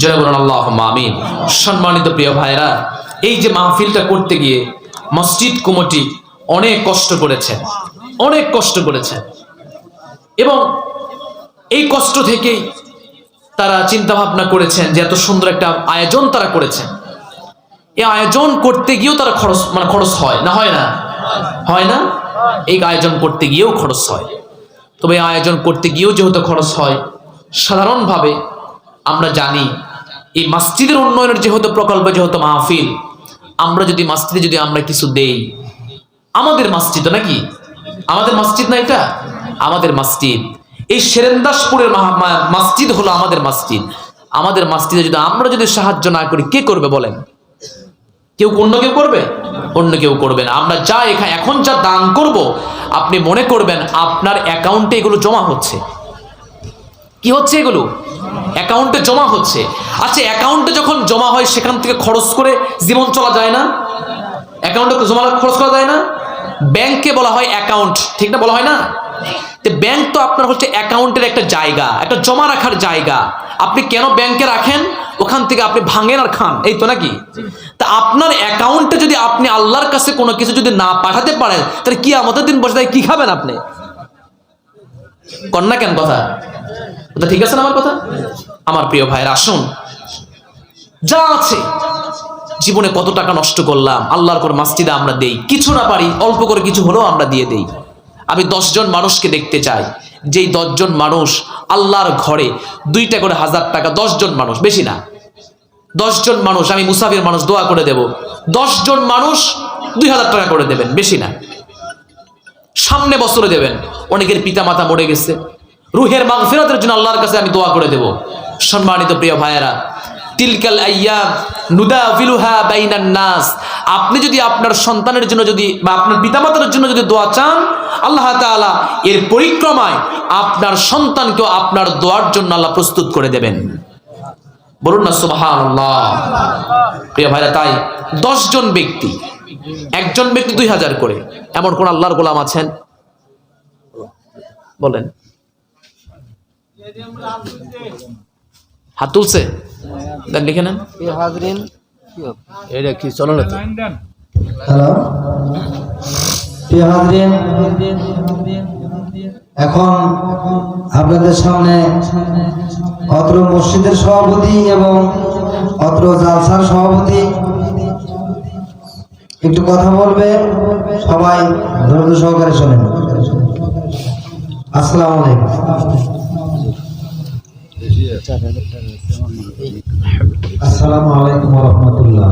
জোরে বলুন আল্লাহুম্মা আমিন। সম্মানিত প্রিয় ভাইরা, এই যে মাহফিলটা করতে গিয়ে মসজিদ কমিটি অনেক কষ্ট করেছেন, অনেক কষ্ট করেছেন, এবং এই কষ্ট থেকেই তারা চিন্তা ভাবনা করেছেন যে এত সুন্দর একটা আয়োজন তারা করেছেন। এই আয়োজন করতে গিয়েও তারা খরচ হয় না, হয় না, হয় না? এই আয়োজন করতে গিয়েও খরচ হয়। তবে এই আয়োজন করতে গিয়েও যেহেতু খরচ হয়, সাধারণভাবে আমরা জানি এই মসজিদের উন্নয়নের যেহেতু প্রকল্প, যেহেতু মাহফিল, আমরা যদি মসজিদে যদি আমরা কিছু দেই, আমাদের মসজিদ নাকি, আমাদের মসজিদ না, এটা আমাদের মসজিদ। এই সেরেন্দাসপুরের মসজিদ হলো আমাদের মসজিদ। আমাদের মসজিদে যদি আমরা যদি সাহায্য না করি, কে করবে বলেন? কেউ, অন্য কেউ করবে? অন্য কেউ করবে না। আমরা যা এখন যা দান করব, আপনি মনে করবেন আপনার অ্যাকাউন্টে এগুলো জমা হচ্ছে। কি হচ্ছে? এগুলো অ্যাকাউন্টে জমা হচ্ছে। আচ্ছা, অ্যাকাউন্টে যখন জমা হয় সেখান থেকে খরচ করে জীবন চলা যায় না? অ্যাকাউন্টে জমা খরচ করা যায় না? ব্যাংকে বলা হয় অ্যাকাউন্ট, ঠিক না? বলা হয় না? ব্যাংক তো আপনার হচ্ছে অ্যাকাউন্টের একটা জায়গা, একটা জমা রাখার জায়গা। আপনি কেন ব্যাংকে রাখেন? ওখান থেকে আপনি ভাঙেন আর খান, এই তো নাকি? তা আপনার অ্যাকাউন্টে যদি আপনি আল্লাহর কাছে কোনো কিছু যদি না পাঠাতে পারেন, তাহলে কি আমাদের দিন বসে কি খাবেন আপনি? কন না কেন কথা? ঠিক আছে না আমার কথা? আমার প্রিয় ভাইয়ের, আসুন, যা আছে জীবনে কত টাকা নষ্ট করলাম, আল্লাহর করে মসজিদে আমরা দেই, কিছু না পারি অল্প করে কিছু হলেও আমরা দিয়ে দেই। আমি 10 জন মানুষকে দেখতে চাই, যেই 10 জন মানুষ আল্লাহর ঘরে 2টা করে 1000 টাকা, 10 জন মানুষ, বেশি না, 10 জন মানুষ, আমি মুসাফির মানুষ, দোয়া করে দেব, 10 জন মানুষ 2000 টাকা করে দেবেন, বেশি না। সামনে বছরে দেবেন, অনেকের পিতা মাতা মরে গেছে, রুহের মাগফিরাতের জন্য আল্লাহর কাছে আমি দোয়া করে দেব। সম্মানিত প্রিয় ভাইয়েরা, তিলকাল আইয়াম নুদাফিলুহা বাইনান নাস। আপনি যদি আপনার সন্তানের জন্য যদি বা আপনার পিতামাতার জন্য যদি দোয়া চান, আল্লাহ তাআলা এর পরিক্রমায় আপনার সন্তানকেও আপনার দোয়ার জন্য আল্লাহ প্রস্তুত করে দেবেন। বলুন না সুবহানাল্লাহ। প্রিয় ভাইরা, তাই 10 জন ব্যক্তি, একজন ব্যক্তি 2000 করে, এমন কোন আল্লাহর গোলাম আছেন? বলেন। হাত তুলছে? লিখে নেন। এটা কি চলো না তো? হ্যালো প্রিয় হাজরিন, এখন আপনাদের সামনে অত্র মসজিদের সভাপতি এবং অত্র জালসার সভাপতি একটু কথা বলবে, সবাই ধৈর্য সহকারে শোনেন। আসসালামু আলাইকুম। আসসালামু আলাইকুম ওয়া রাহমাতুল্লাহ।